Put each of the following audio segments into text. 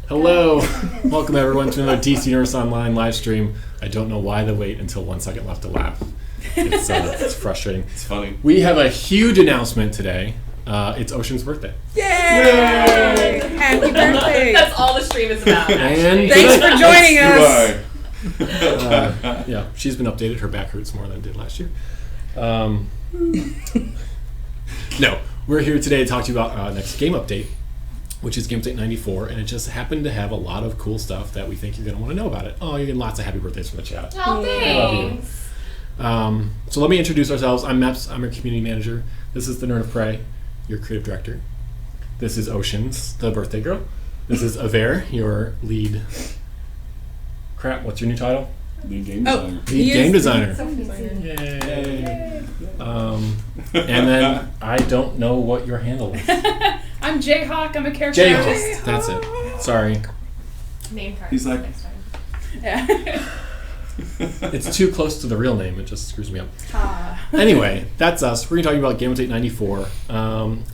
Hello, welcome everyone to another DC Nurse Online live stream. I don't know why the wait until 1 second left to laugh. It's frustrating. It's funny. We have a huge announcement today. It's Ocean's birthday. Yay! Happy birthday! That's all the stream is about. And Thanks for joining us. Yeah, she's been updated. Her back hurts more than it did last year. No, we're here today to talk to you about next game update, which is Game Update 94, and it just happened to have a lot of cool stuff that we think you're going to want to know about it. Oh, you're getting lots of happy birthdays from the chat. Oh, thanks. I love you. So let me introduce ourselves. I'm Meps. I'm your community manager. This is the Nerd of Prey, your creative director. This is Oceans, the birthday girl. This is Aver, your lead. Crap, what's your new title? Lead game designer. Lead game designer. Yay. And then I don't know what your handle is. I'm Jayhawk. I'm a character Jayhawk. artist. That's it. Sorry. Name card. He's like- next time. Yeah. It's too close to the real name. It just screws me up. Anyway, that's us. We're going to talk about Game Update 94.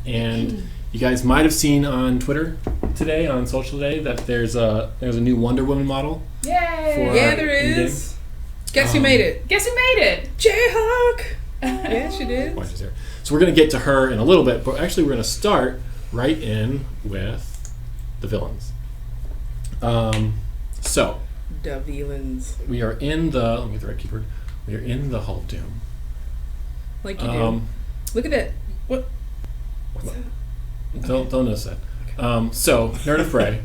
And you guys might have seen on Twitter today, on social today, that there's a new Wonder Woman model. Yay! Yeah, there is. Guess who made it? Guess who made it? Jayhawk! Yeah, she did. Why she's there. So we're going to get to her in a little bit, but actually we're going to start right in with the villains. So The villains. we are in the, let me get the right keyboard. We are in the Hall of Doom. Like you do. Look at that. What? What's that? Don't notice that. So Nerd of Prey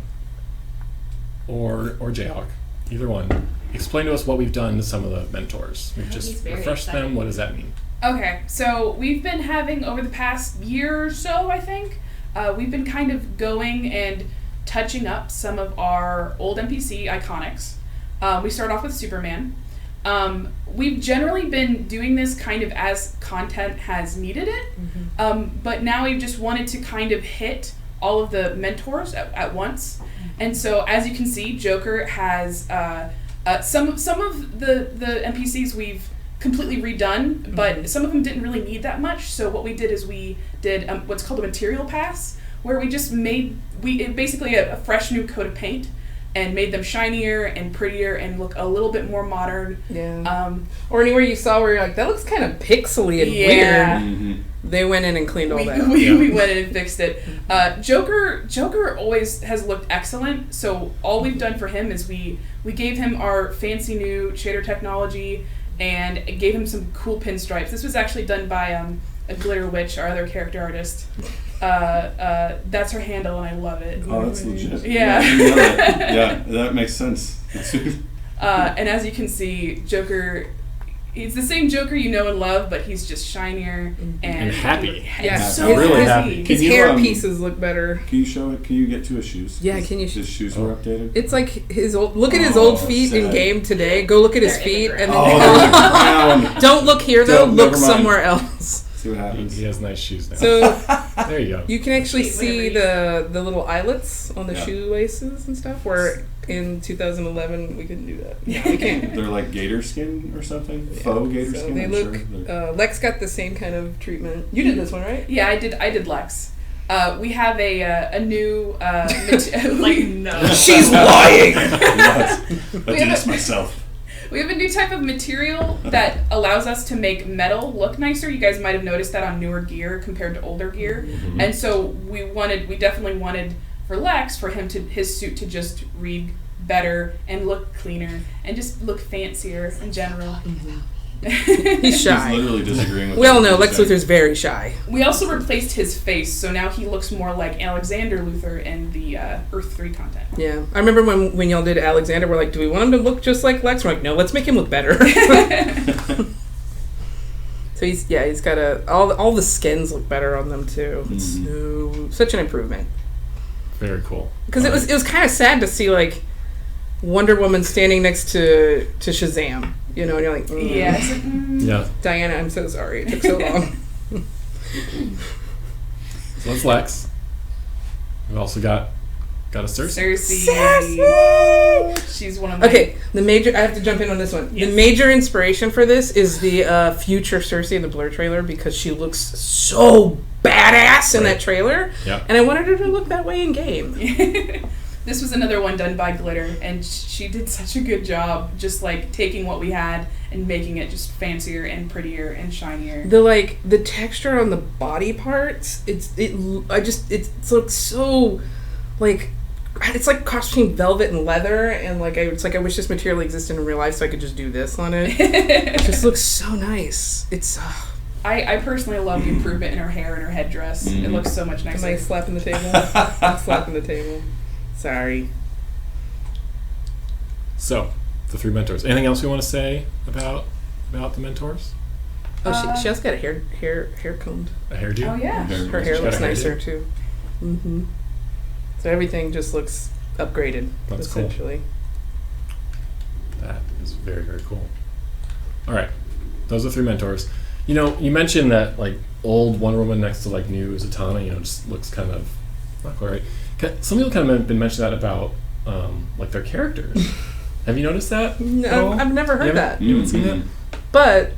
or Jayhawk, either one. Explain to us what we've done to some of the mentors. We've He's just very refreshed them. excited. What does that mean? Okay, so we've been having, over the past year or so, I think, we've been kind of going and touching up some of our old NPC iconics. We started off with Superman. We've generally been doing this kind of as content has needed it, but now we've just wanted to kind of hit all of the mentors at once. And so, as you can see, Joker has some of the NPCs we've completely redone, but some of them didn't really need that much. So what we did is we did what's called a material pass, where we just made basically a fresh new coat of paint and made them shinier and prettier and look a little bit more modern. Yeah. Or anywhere you saw where you're like, that looks kind of pixely and weird. They went in and cleaned all that. We went in and fixed it. Joker always has looked excellent, so all we've done for him is we gave him our fancy new shader technology and gave him some cool pinstripes. This was actually done by a Glitter Witch, our other character artist. That's her handle, and I love it. Oh, that's legit. Yeah. I didn't know that. Yeah, that makes sense. And as you can see, Joker, he's the same Joker you know and love, but he's just shinier and happy. Yeah, so really happy. happy. His Can you, hair pieces look better. Can you show it? Can you get to his shoes? Yeah, can you? His shoes were updated? It's like his old. Look at his old feet in sad. game today. Go look at his They're in feet, the and Oh, then they're in the ground. don't look here though. Don't- Look never mind. somewhere else. See what happens. He has nice shoes now. So there you go. you can actually see Whatever the little eyelets on the Yeah. shoelaces and stuff. Where in 2011 we couldn't do that. No, we can't. They're like gator skin or something? Faux gator So skin? they I'm look. sure. Lex got the same kind of treatment. You did this one, right? Yeah, I did Lex. We have a new No. She's lying. I did have this a- myself. We have a new type of material that allows us to make metal look nicer. You guys might have noticed that on newer gear compared to older gear. And so we definitely wanted for Lex, for his suit to just read better and look cleaner and just look fancier in general. He's shy. He's literally disagreeing with We all know everything Lex you're saying. Luthor's very shy. We also replaced his face, so now he looks more like Alexander Luthor in the Earth 3 content. Yeah, I remember when y'all did Alexander, we're like, do we want him to look just like Lex? We're like, no, let's make him look better. So he's got all the skins look better on them too. It's such an improvement. Very cool. Because it was kind of sad to see like Wonder Woman standing next to Shazam, you know, and you're like, Yeah. it's like, Yeah. Diana, I'm so sorry it took so long. So that's Lex. We've also got Got a Cersei. Cersei! She's one of my... Okay, I have to jump in on this one. Yes. The major inspiration for this is the future Cersei in the Blur trailer because she looks so badass in that trailer. Yeah. And I wanted her to look that way in game. This was another one done by Glitter, and she did such a good job just, like, taking what we had and making it just fancier and prettier and shinier. The texture on the body parts, it looks so, like, it's like cross between velvet and leather, and, like, I wish this material existed in real life so I could just do this on it. It just looks so nice. It's... I personally love the improvement in her hair and her headdress. It looks so much nicer. Am I slapping the table? I'm slapping the table. Sorry. So, the 3 mentors. Anything else we want to say about the mentors? Oh, she also got a hair combed. A hairdo? Oh, yeah. Her hair looks nicer, too. Mm-hmm. So everything just looks upgraded, That's essentially. Cool. That is very, very cool. All right. Those are 3 mentors. You know, you mentioned that, like, old Wonder Woman next to, like, new Zatanna, just looks kind of not quite right. Some people kind of have been mentioning that about, like, their characters. Have you noticed that? No, I've never heard that. You haven't seen that? But,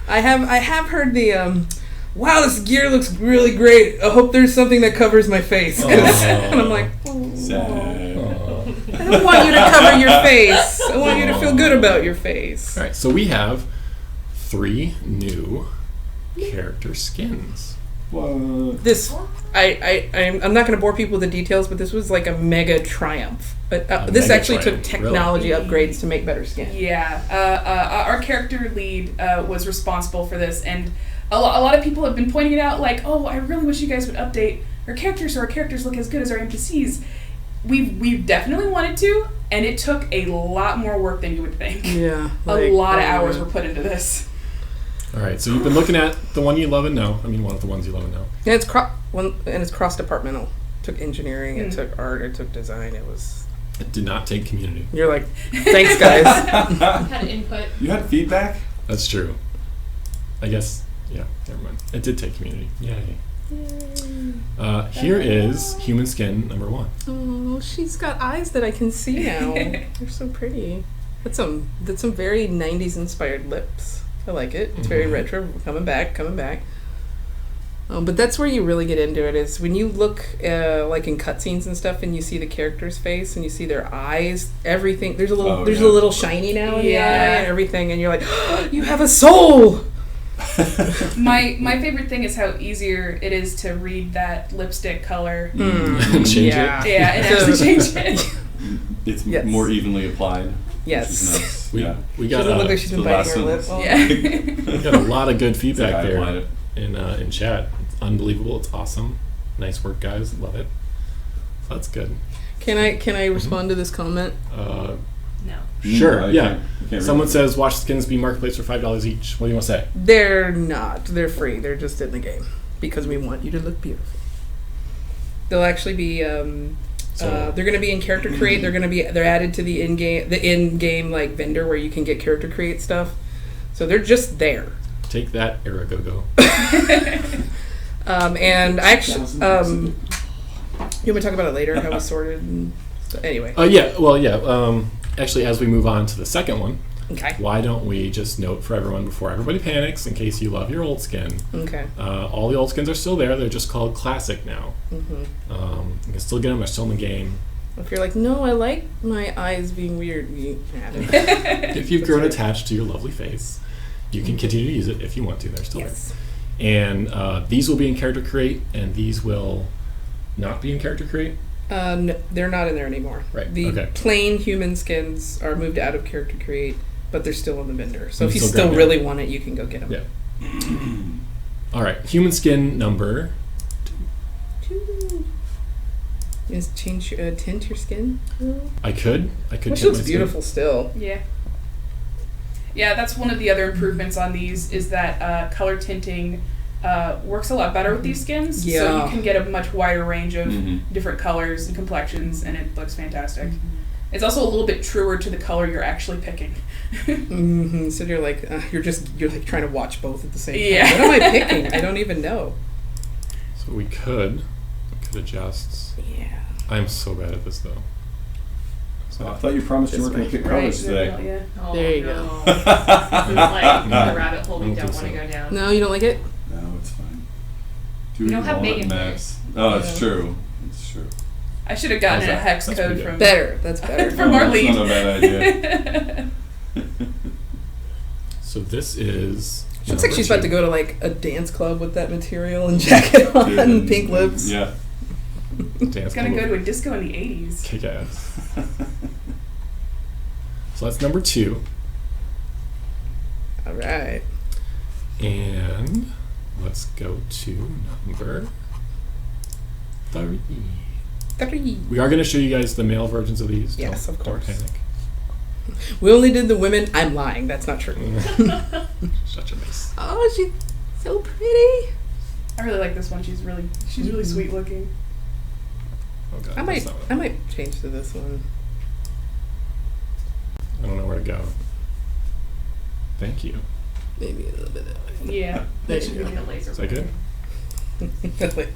I have heard the, wow, this gear looks really great. I hope there's something that covers my face. And I'm like, Sad. I don't want you to cover your face. I want you to feel good about your face. All right, so we have 3 new character skins. What? This, I'm not going to bore people with the details, but this was like a mega triumph. But this mega actually triumph, took technology really? upgrades to make better skin. Yeah. Our character lead was responsible for this, and a lot of people have been pointing it out, like, oh, I really wish you guys would update our characters so our characters look as good as our NPCs. We've definitely wanted to, and it took a lot more work than you would think. Yeah. A lot of hours were put into this. All right, so you've been looking at the one you love and know. I mean, one of the ones you love and know. And it's cross-departmental. It took engineering, it took art, it took design. It did not take community. You're like, thanks, guys. Had input. You had feedback? That's true. I guess, yeah, never mind. It did take community. Yay. Here is human skin number 1. Oh, she's got eyes that I can see now. They're so pretty. That's some very 90s inspired lips. I like it. It's very retro. Coming back. But that's where you really get into it, is when you look like in cutscenes and stuff, and you see the character's face and you see their eyes. Everything there's a little shiny now in the eye and everything, and you're like, oh, you have a soul. My favorite thing is how easier it is to read that lipstick color. And change it. Yeah, and actually change it. It's more evenly applied. Yes. We got doesn't look like she's been biting her lip. we got a lot of good feedback I there applied it. in chat. It's unbelievable. It's awesome. Nice work, guys. Love it. So that's good. Can I respond to this comment? No. Sure. I Yeah. can't Someone read says watch skins be marketplace for $5 each. What do you want to say? They're not. They're free. They're just in the game because we want you to look beautiful. They'll actually be. They're going to be in Character Create. They're added to the in-game like vendor where you can get Character Create stuff. So they're just there. Take that, Aragogo. And I actually, you want to talk about it later? How we sorted. And anyway. Yeah. Well, yeah. Actually, as we move on to the second one, Okay. why don't we just note for everyone before everybody panics, in case you love your old skin. Okay. All the old skins are still there. They're just called Classic now. Mm-hmm. You can still get them. They're still in the game. If you're like, no, I like my eyes being weird, you have it. If you've grown attached to your lovely face, you can continue to use it if you want to. They're still Yes. there. And these will be in Character Create, and these will not be in Character Create. No, they're not in there anymore. Right, The okay. plain human skins are moved out of Character Create, but they're still in the vendor. So You if you still still grab really want it, you can go get them. Yeah. All right. Human skin number. Just change tint your skin. I could. Which tint looks my skin. beautiful still. Yeah, that's one of the other improvements on these is that color tinting works a lot better with these skins. So Yeah. you can get a much wider range of different colors and complexions, and it looks fantastic. It's also a little bit truer to the color you're actually picking. Mm-hmm. So you're like you're like trying to watch both at the same time. Yeah. What am I picking? I don't even know. So we could If it adjusts. Yeah. I'm so bad at this though. So I thought you promised you weren't going to pick colors today. Yeah. Oh, There you no. go. This is like the rabbit hole we I don't don't think want to so. go down. No, you don't like it? No, it's fine. You don't have Megan maps. Oh, it's Yeah. true. It's true. I should have gotten How's a that? hex That's code pretty from good. Better. That's better. from our That's lead. not a bad idea. So this is. She looks like number she's about 2. to go to like a dance club with that material and jacket on and pink lips. Yeah. Dance It's gonna club. go to a disco in the 80s. Kick ass. So that's number 2. All right. And let's go to number 3. 3. We are going to show you guys the male versions of these. Yes, Don't- of course. Don't panic. We only did the women. I'm lying. That's not true. Such a mess. Oh, she's so pretty. I really like this one. She's really sweet looking. Oh god. I that's might not I might change to this one. I don't know where to go. Thank you. Maybe a little bit that way. Yeah. There That you should Like be a laser. Is that good? Wait,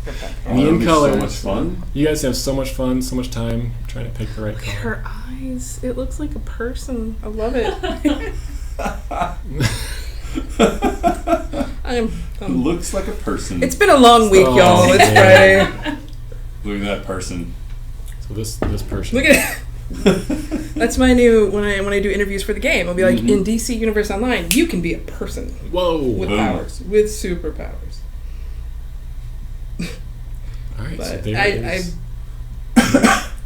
Oh, Me that'll and be colors. So much fun. You guys have so much fun, so much time trying to pick the right color. Her eyes. It looks like a person. I love it. I'm Looks like a person. It's been a long week, Oh, y'all. It's man. Friday. Look at that person. So this person. Look at it. That's my new when I do interviews for the game. I'll be like, in DC Universe Online, you can be a person Whoa. with Boom. powers, with superpowers. All right. So But there it is.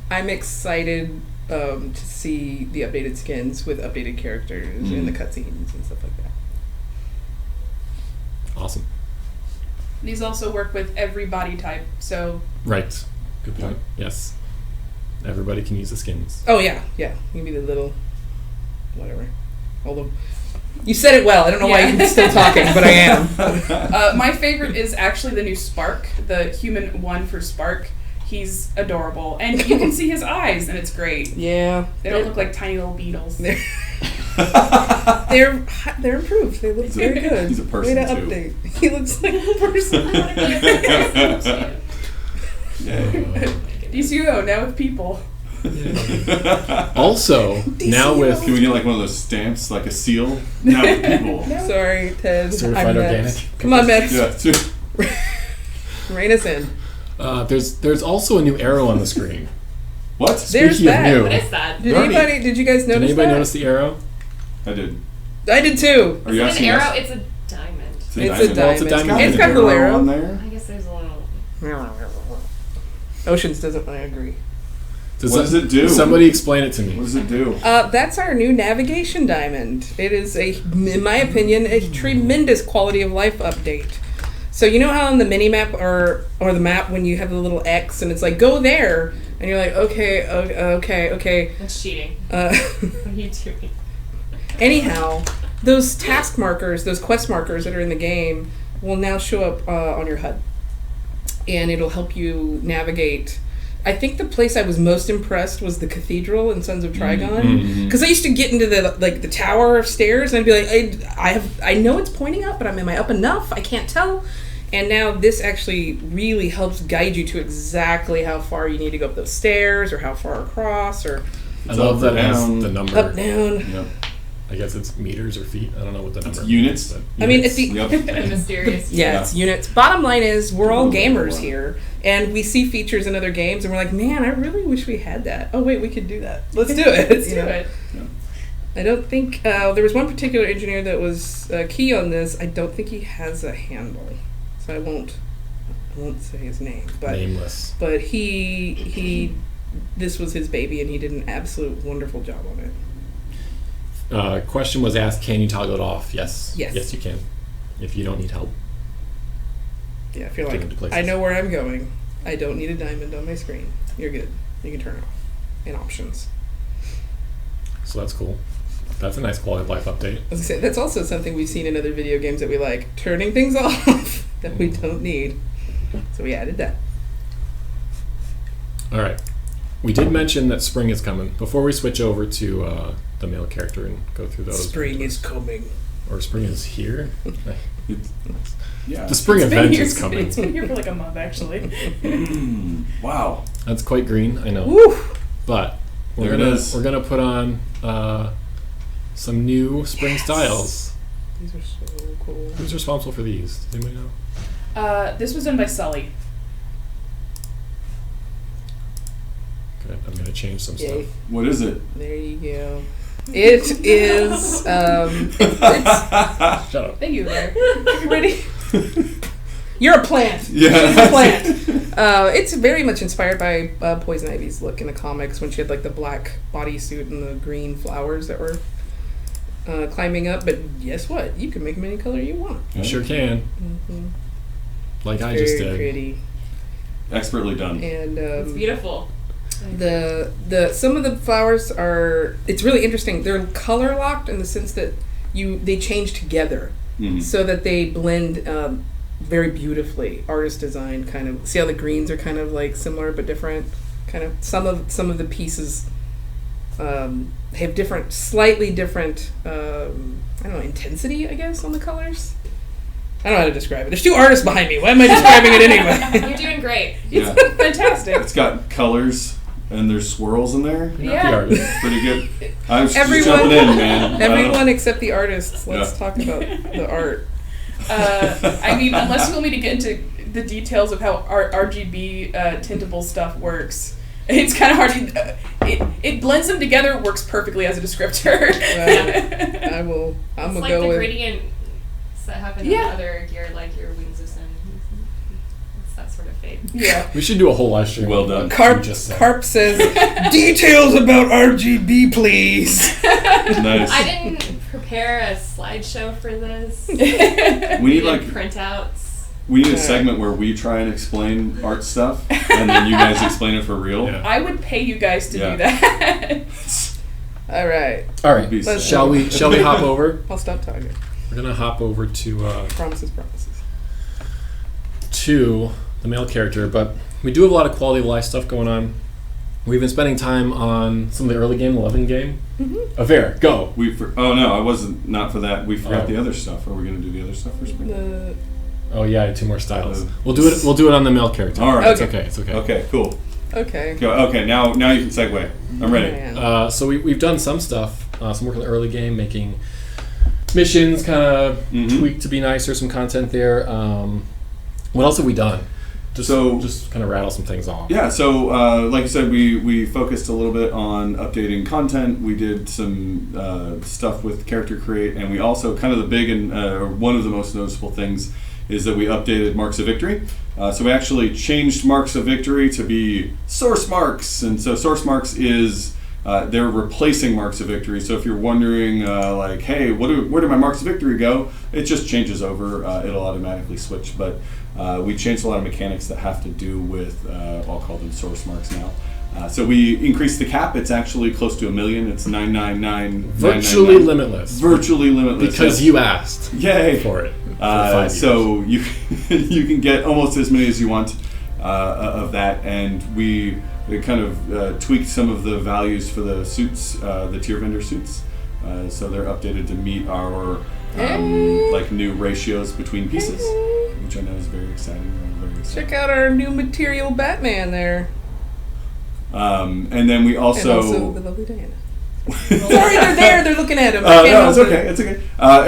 I'm excited to see the updated skins with updated characters and the cutscenes and stuff like that. Awesome. These also work with every body type. So Right. Good point. Yes. Everybody can use the skins. Oh yeah, yeah. You can be the little, whatever. Although, you said it well. I don't know why Yeah. you're still talking, but I am. my favorite is actually the new Spark, the human one for Spark. He's adorable, and you can see his eyes, and it's great. Yeah. They don't look like tiny little beetles. They're they're improved. They look He's a- very good. he's a person, Way to too. update. He looks like a person. Yeah. DCO now with people. Also, now with Can we get like one of those stamps, like a seal? Now with people. Sorry, Ted. Certified I'm organic. next. Come on, Mets. Yeah. Rein us in. there's also a new arrow on the screen. What? There's Speaking of that. new, What is that? Did Bernie, anybody? Did you guys did notice anybody that? notice the arrow? I did. I did too. Are you Is it an asking arrow? us? It's a diamond. It's a Well, it's a diamond. diamond. It's got a little arrow. on there. I guess there's a little. Oceans doesn't. I agree. Does What does it do? Somebody explain it to What me. does it do? That's our new navigation diamond. It is in my opinion, a tremendous quality of life update. So you know how on the mini map or the map when you have the little X and it's like go there and you're like okay. That's cheating. What are you doing? Anyhow, those task markers, those quest markers that are in the game will now show up on your HUD, and it'll help you navigate. I think the place I was most impressed was the cathedral in Sons of Trigon, because I used to get into the tower of stairs and I'd be like, I know it's pointing up, but am I up enough? I can't tell. And now this actually really helps guide you to exactly how far you need to go up those stairs or how far across or I love that it has down. the number. up, down. Yep. I guess it's meters or feet. I don't know what the number. units. But I mean, it's units. the Yep. Mysterious. Yeah, it's units. Bottom line is, we're all gamers here, and we see features in other games, and we're like, man, I really wish we had that. Oh, wait, we could do that. Let's do it. Let's You do know? it. I don't think, there was one particular engineer that was key on this. I don't think he has a handle, so I won't say his name. But Nameless. But he this was his baby, and he did an absolute wonderful job on it. Question was asked, can you toggle it off? Yes. Yes. Yes, you can. If you don't need help. Yeah, if you're Get like, into places. I know where I'm going. I don't need a diamond on my screen. You're good. You can turn it off. In options. So that's cool. That's a nice quality of life update. As I say, that's also something we've seen in other video games that we like, turning things off that we don't need. So we added that. All right. We did mention that spring is coming. Before we switch over to the male character and go through those. Spring is coming. Or spring is here. The spring event is coming. It's been here for like a month, actually. Wow. That's quite green, I know. Woo! But we're gonna put on some new spring styles. These are so cool. Who's responsible for these? Does anybody know? This was done by Sully. Good. I'm gonna change some Yay. stuff. What is it? There you go. It is. Shut up. Thank you, Larry. Ready? You're a plant. Yeah. She's a plant. It's very much inspired by Poison Ivy's look in the comics when she had like the black bodysuit and the green flowers that were climbing up. But guess what? You can make them any color you want. You sure can. Mm-hmm. Like I just did. Very pretty. Expertly done. And It's beautiful. the some of the flowers are. It's really interesting. They're color locked in the sense that they change together, so that they blend very beautifully. Artist design kind of. See how the greens are kind of like similar but different. Kind of some of the pieces have different, slightly different. I don't know, intensity, I guess, on the colors. I don't know how to describe it. There's two artists behind me. Why am I describing it anyway? You're doing great. Yeah. It's fantastic. It's got colors and there's swirls in there. You're not Yeah. the artist. Pretty good. I'm just Everyone- jumping in, man. Everyone except the artists. Let's Yeah. talk about the art. I mean, unless you want me to get into the details of how RGB tintable stuff works, it's kind of hard to. It blends them together, works perfectly as a descriptor. I will. I'm It's gonna like go the with. gradients that happen in Yeah. other gear, like your wings of sun. It's that sort of fade. Yeah. We should do a whole live stream. Well done. Carp, Just said. Carp says, details about RGB, please. Nice. I didn't prepare a slideshow for this. We need like printouts. we need a segment where we try and explain art stuff, and then you guys explain it for real. Yeah. I would pay you guys to Yeah. do that. All right. All right. Be Let's- Shall we hop over? I'll stop talking. We're gonna hop over to Promises. the male character, but we do have a lot of quality of life stuff going on. We've been spending time on some of the early game, 11 game. Avera, go. Oh no, I wasn't not for that. We forgot Oh. the other stuff. Are we gonna do the other stuff for spring? Oh yeah, I had 2 more styles. We'll do it on the male character. All right. It's okay. It's okay. Okay, cool. Okay. Go. Okay, now you can segue. I'm ready. Man. So we've done some stuff, some work on the early game, making missions kind of tweaked to be nicer, some content there. What else have we done? Just kind of rattle some things off. Yeah, so like you said, we focused a little bit on updating content. We did some stuff with Character Create, and we also kind of the big and one of the most noticeable things is that we updated Marks of Victory. So we actually changed Marks of Victory to be Source Marks, and so Source Marks is they're replacing Marks of Victory. So if you're wondering, like, hey, where do my Marks of Victory go? It just changes over. It'll automatically switch. But we changed a lot of mechanics that have to do with, I'll call them Source Marks now. So we increased the cap. It's actually close to 1 million. It's 999. Virtually limitless. Virtually limitless. Because you asked. Yay. For it. For 5 years. So you can get almost as many as you want of that, and we kind of tweaked some of the values for the suits, the tier vendor suits. So they're updated to meet our like new ratios between pieces, which I know is very exciting. I'm very excited. Check out our new material Batman there. And then we And also also the lovely Diana. Sorry, they're there. They're looking at him. I can't no, it's help it. okay. It's okay.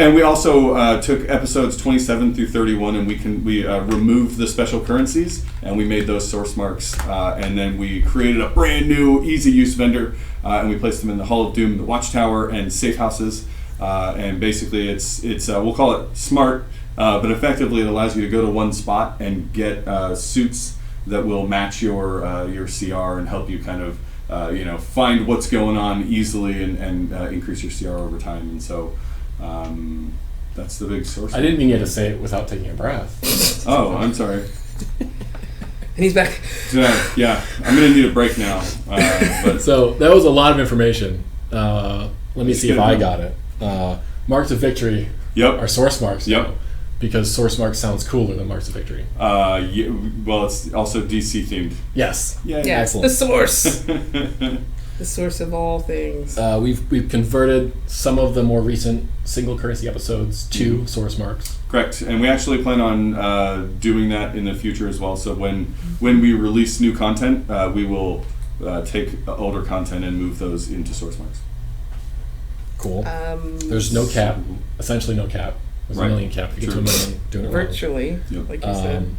And we also took episodes 27 through 31, and we removed the special currencies, and we made those source marks. And then we created a brand new easy use vendor, and we placed them in the Hall of Doom, the Watchtower, and safe houses. And basically, it's we'll call it smart, but effectively it allows you to go to one spot and get suits that will match your CR and help you kind of. Find what's going on easily and increase your CR over time. And so that's the big source. I didn't mean you had to say it without taking a breath. Oh, I'm sorry. And he's back. Yeah, I'm going to need a break now. But So that was a lot of information. Let me see if I got it. Marks of Victory Yep. are source marks. Yep. now, because source marks sounds cooler than Marks of Victory. Well, it's also DC themed. Yes. Yeah. Yeah, Excellent. the source. The source of all things. We've converted some of the more recent single currency episodes to source marks. Correct, and we actually plan on doing that in the future as well. So when we release new content, we will take older content and move those into source marks. Cool. There's no cap, essentially no cap. There's a million cap. You get to a million doing it virtually, like you said.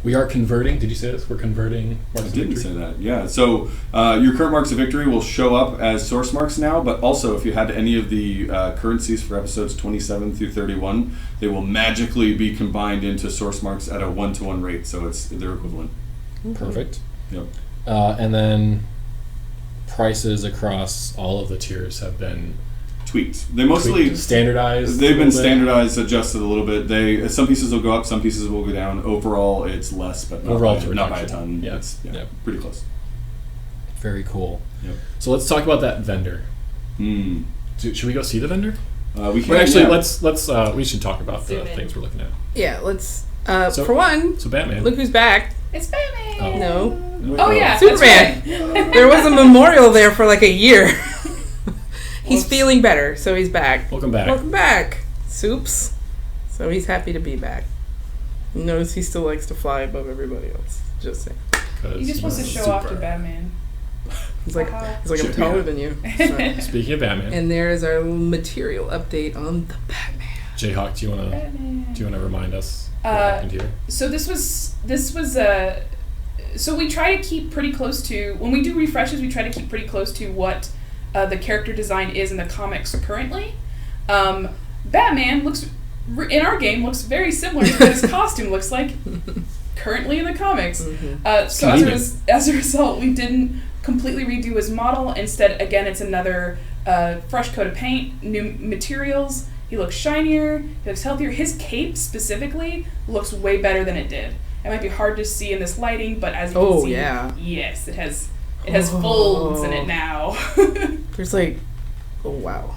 We are converting. Did you say this? We're converting marks of victory? I didn't say that. Yeah. So your current marks of victory will show up as source marks now, but also if you had any of the currencies for episodes 27 through 31, they will magically be combined into source marks at a 1-to-1 rate. So they're equivalent. Perfect. Yep. And then prices across all of the tiers have been tweaked. They mostly standardized. They've been standardized, adjusted a little bit. Some pieces will go up, some pieces will go down. Overall, it's less, but not by a ton. Yeah. It's pretty close. Very cool. Yep. So let's talk about that vendor. Should we go see the vendor? We can. Actually, let's we should talk about the things we're looking at. Yeah, let's. For one, so Batman. Look who's back. It's Batman. No. Oh yeah, Superman. Right. There was a memorial there for like a year. He's feeling better, so he's back. Welcome back. Welcome back, Soups. So he's happy to be back. Notice he still likes to fly above everybody else. Just saying. You're just supposed to show off to Batman. He's like, I'm taller than you. So. Speaking of Batman. And there's our material update on the Batman. Jayhawk, do you want to remind us what happened here? So this was so we try to keep pretty close to, when we do refreshes, we try to keep pretty close to what the character design is in the comics currently. Batman in our game looks very similar to what his costume looks like currently in the comics. So as a result, we didn't completely redo his model. Instead, again, it's another fresh coat of paint, new materials. He looks shinier, he looks healthier. His cape specifically looks way better than it did. It might be hard to see in this lighting, but as you can see, yes, it has folds in it now. There's like, oh wow.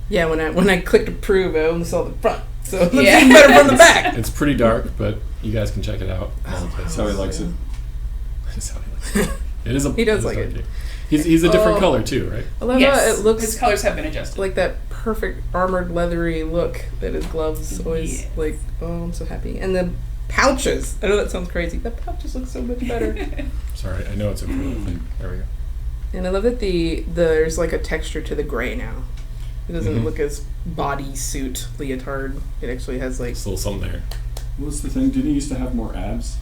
Yeah, when I clicked approve, I only saw the front, so it looks even better from the back. It's pretty dark, but you guys can check it out. That's how he likes it. That's how he likes it. He does like it. He's a different color too, right? I love how it looks. His colors have been adjusted. Like that perfect armored leathery look that his gloves always like. Oh, I'm so happy. And the pouches. I know that sounds crazy. The pouches look so much better. Sorry, I know it's a cool thing. There we go. And I love that there's like a texture to the gray now. It doesn't look as bodysuit leotard. It actually has like a little something there. What's the thing? Didn't he used to have more abs?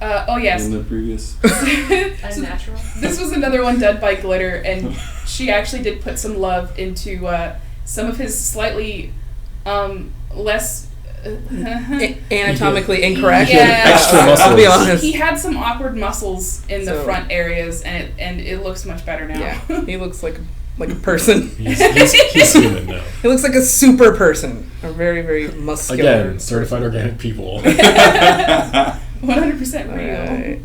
Oh yes. In the previous. Unnatural. This was another one done by Glitter, and she actually did put some love into some of his slightly less anatomically incorrect. Yeah. Extra muscles. I'll be honest. He had some awkward muscles in the front areas, and it looks much better now. Yeah, he looks like a person. He's human now. He looks like a super person. A very, very muscular. Again, certified organic people. 100% real.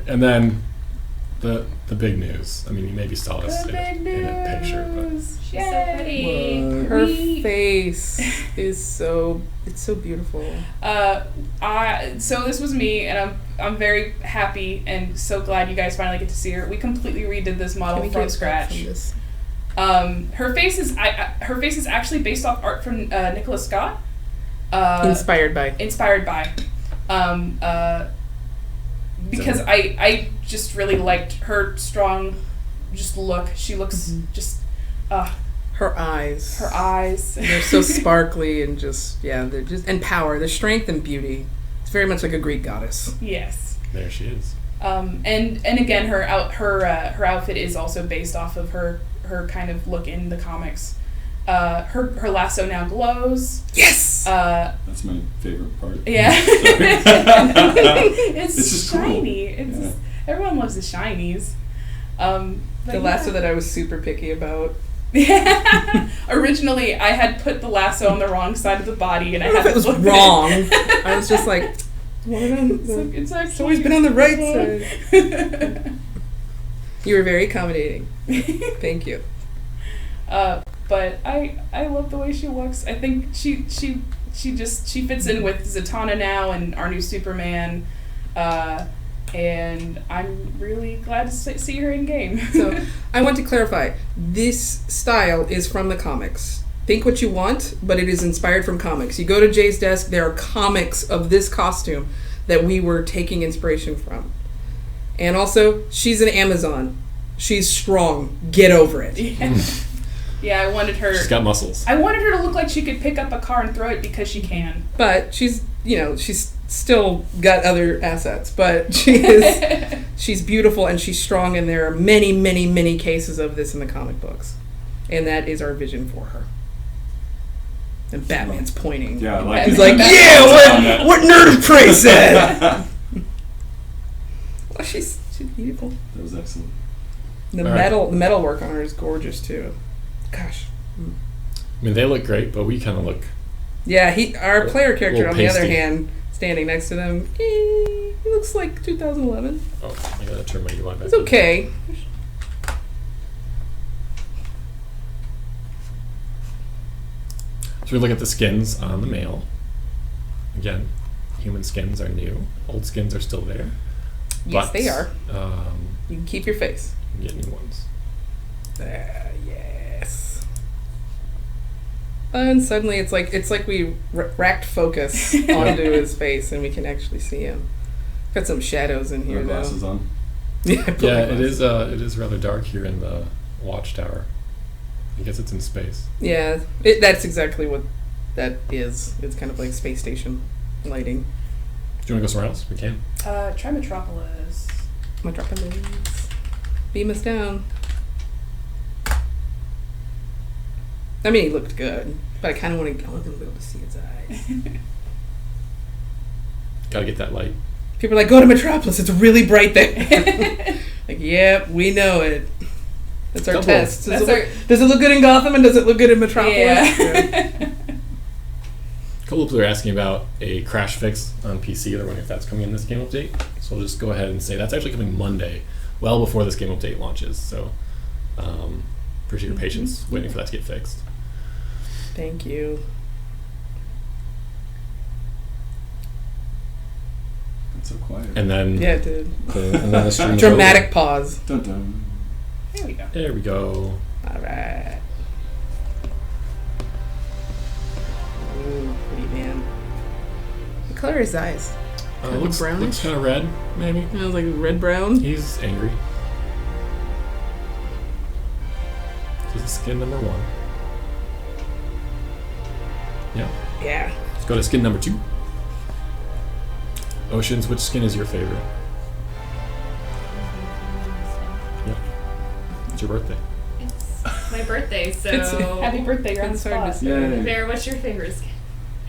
And then the big news. I mean, you maybe saw this in a picture, but she's so pretty. Her face is so beautiful. So this was me, and I'm very happy and so glad you guys finally get to see her. We completely redid this model from scratch. Her face is actually based off art from Nicholas Scott. Inspired by. Because I just really liked her strong look. She looks her eyes. They're so sparkly and they're just and power, the strength and beauty. It's very much like a Greek goddess. Yes. There she is. And again, her outfit is also based off of her kind of look in the comics. Her lasso now glows. Yes. That's my favorite part. Yeah. It's just shiny. Cool. Just, everyone loves the shinies. The lasso that I was super picky about. Originally, I had put the lasso on the wrong side of the body, and I had it was wrong. I was just like, it's always been on the right side. You were very accommodating. Thank you. But I love the way she looks. I think she fits in with Zatanna now and our new Superman. and I'm really glad to see her in game. So I want to clarify, this style is from the comics. Think what you want, but it is inspired from comics. You go to Jay's desk, there are comics of this costume that we were taking inspiration from. And also, she's an Amazon. She's strong. Get over it. Yeah, I wanted her... She's got muscles. I wanted her to look like she could pick up a car and throw it because she can. But she's still got other assets. But she's beautiful and she's strong, and there are many, many, many cases of this in the comic books. And that is our vision for her. And Batman's pointing. Yeah, I like He's it. like, yeah, what Nerd of Prey said. Well, she's beautiful. That was excellent. The All metal work on her is gorgeous too. Gosh. I mean, they look great, but we kind of look... Yeah, our player character, on the other pasty. hand, standing next to them, he looks like 2011. Oh, I gotta turn my UI back. It's okay. So we look at the skins on the male. Again, human skins are new. Old skins are still there. Yes, But, they are. You can keep your face. You can get new ones. Yes. And suddenly it's like we racked focus onto his face and we can actually see him. Got some shadows in Put here our though. glasses on. Yeah, I put Yeah, my it glasses. is rather dark here in the watchtower. I guess it's in space. Yeah, that's exactly what that is. It's kind of like space station lighting. Do you want to go somewhere else? We can. Try Metropolis. Metropolis. Beam us down. I mean, he looked good, but I kind of want them to be able to see his eyes. Gotta get that light. People are like, go to Metropolis, it's really bright there. Like, yep, we know it. That's our Double. test. Does it look good in Gotham and does it look good in Metropolis? Yeah. A couple people are asking about a crash fix on PC. They're wondering if that's coming in this game update. So I'll just go ahead and say that's actually coming Monday, well before this game update launches. So appreciate your patience waiting for that to get fixed. Thank you. It's so quiet. And then Yeah, it did. and then the stream is Dramatic over. pause. Dun dun. There we go. There we go. All right. Ooh, pretty man. What color is his eyes? Kind of Looks brownish? kind of red, maybe. It was like red brown. He's angry. This is skin number 1. Yeah. Yeah. Let's go to skin number 2. Oceans, which skin is your favorite? Yep. It's your birthday. It's my birthday, so Happy birthday, you're on the It's hard to spot. say. Yay. Bear, what's your favorite skin?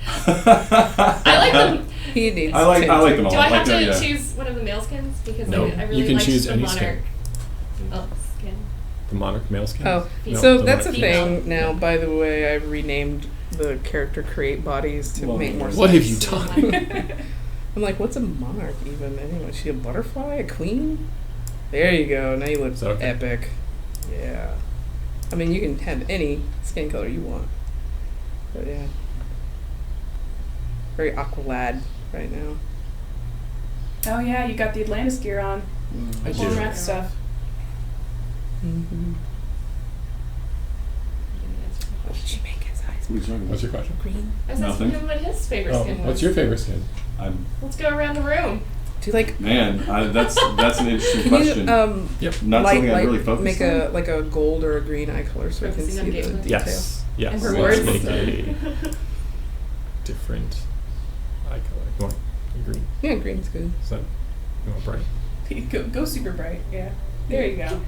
I like them. He needs I like them all. Do I have to yeah. choose one of the male skins? Because No, I really you can liked choose the any monarch skin. skin. The monarch male skin? Oh, No, so the that's a monarch female. thing now. By the way, I've renamed the character create bodies to Well, make more sense. What have you done? I'm like, what's a monarch even? Anyway, is she a butterfly? A queen? There you go. Now you look It's okay. epic. Yeah. I mean, you can have any skin color you want. But yeah. Very Aqualad right now. Oh yeah, you got the Atlantis gear on. I Pulling do. around stuff. Mm-hmm. What did she make his eyes? What are you talking What's about? your question? Green? I was asking Nothing. him what his favorite Oh, skin was. what's your favorite skin? Let's go around the room. Do you like? Man, that's an interesting Can question. you Yep. Not something I really focused make on. a gold or a green eye color so I can Focusing on see the game. detail? Yes. Yes. And her Let's words. make a different eye color. You want green? Yeah, green's good. Is that you want bright? Go super bright. Yeah. There you go.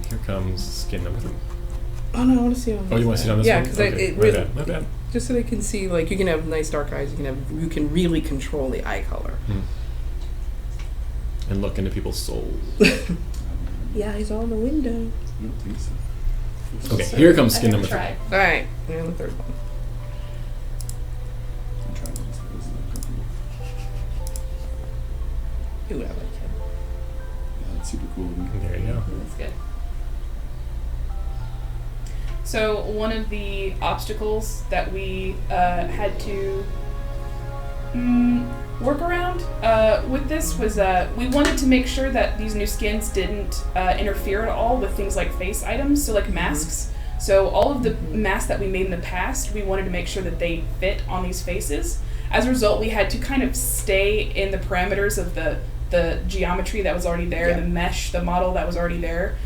Here comes skin number 3. Oh no, I want to see on. Oh, you want to see it on this yeah, one? because Okay, it my really bad. My bad. just so they can see, like, you can have nice dark eyes. You can really control the eye color. And look into people's souls. Yeah, he's on the window. I don't think so. Okay, here comes I skin haven't number 3. tried. All right, and the third one. I'm trying to just isn't that comfortable. Ooh, I like him. Yeah, that's super cool. Isn't it? There you go. That's good. So one of the obstacles that we had to work around with this was we wanted to make sure that these new skins didn't interfere at all with things like face items, so like masks. So all of the masks that we made in the past, we wanted to make sure that they fit on these faces. As a result, we had to kind of stay in the parameters of the geometry that was already there, the mesh, the model that was already there.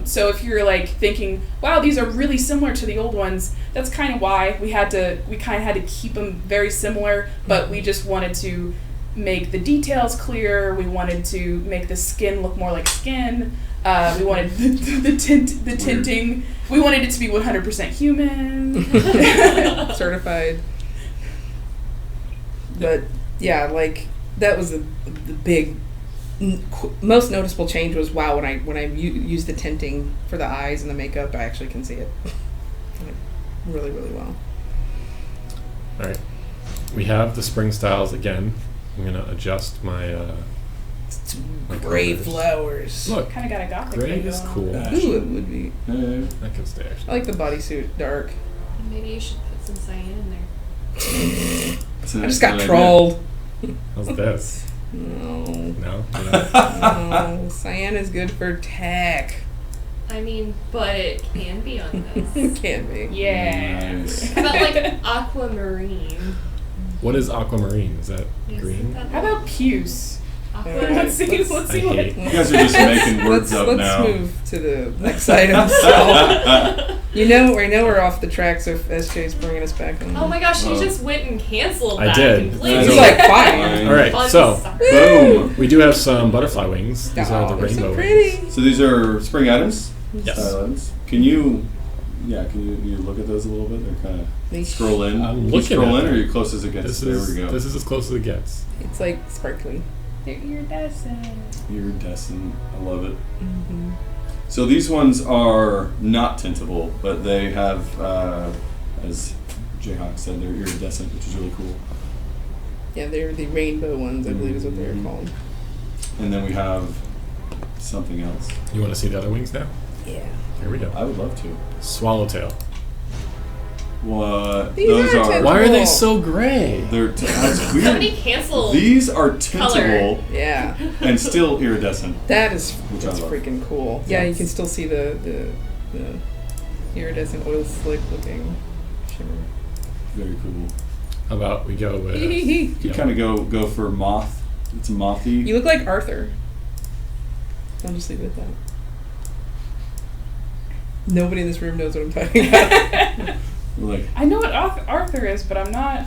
So if you're like thinking, wow, these are really similar to the old ones, that's kind of why we kind of had to keep them very similar, but we just wanted to make the details clear. We wanted to make the skin look more like skin. We wanted the tinting. We wanted it to be 100% human. Certified. But yeah, like that was the big most noticeable change was when I use the tinting for the eyes and the makeup, I actually can see it like, really, really well. All right, we have the spring styles again. I'm gonna adjust my gray colors. Flowers. Look, Kind of got a gothic gray thing is going on. cool. Ooh, it would be. That can stay actually. I like the bodysuit dark. Maybe you should put some cyan in there. I just got trolled. How's this? No. No. No. Cyan is good for tech. I mean, but it can be on this. It can be. Yeah. Nice. How about like aquamarine? What is aquamarine? Is that Yes, green? that How about puce? Alright, Let's see let's- what. I hate- You guys are just making words up let's now. move to the next item. So, I know we're off the track, so if SJ's bringing us back on. Oh my gosh, he Oh. just went and canceled I that did. completely. He's like, fine. All right, Fun so stuff. Boom. we do have some butterfly wings. These are the they're rainbow so wings. pretty. So these are spring items. Yes. Style items. Can you look at those a little bit? They're kind of scroll in. I'm Can you looking scroll at in, or them. are you close as it gets? There we go. This is as close as it gets. It's like sparkly. They're iridescent. Iridescent. I love it. Mm-hmm. So these ones are not tintable, but they have, as Jayhawk said, they're iridescent, which is really cool. Yeah, they're the rainbow ones, I believe is what they're called. And then we have something else. You want to see the other wings now? Yeah. Here we go. I would love to. Swallowtail. What? These Those are are. tintable. Why are they so gray? They're that's Somebody weird. canceled. These are tintable Yeah. and still iridescent. That's Which I love. freaking cool. Yeah, you can still see the iridescent oil slick looking shimmer. Very cool. How about we go with? You You kind of go for moth. It's mothy. look like Arthur. I'll just leave it at that. Nobody in this room knows what I'm talking about. Like I know what Arthur is, but I'm not.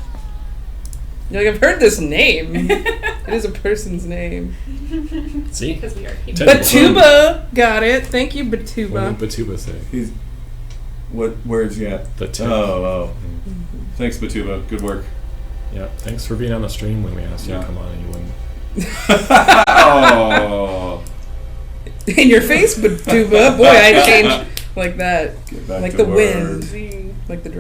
You're like, I've heard this name. It is a person's name. See? Because we are people. Tintable. Batuba! Got it. Thank you, What Batuba. did Batuba say? he's. Where's he at? The tip. Oh. Thanks, Batuba. Good work. Yeah. Thanks for being on the stream when we asked you Yeah. to come on and you wouldn't. Oh. In your face, Batuba. Boy, I changed like that. Get back Like to the work. wind. Zing. Like the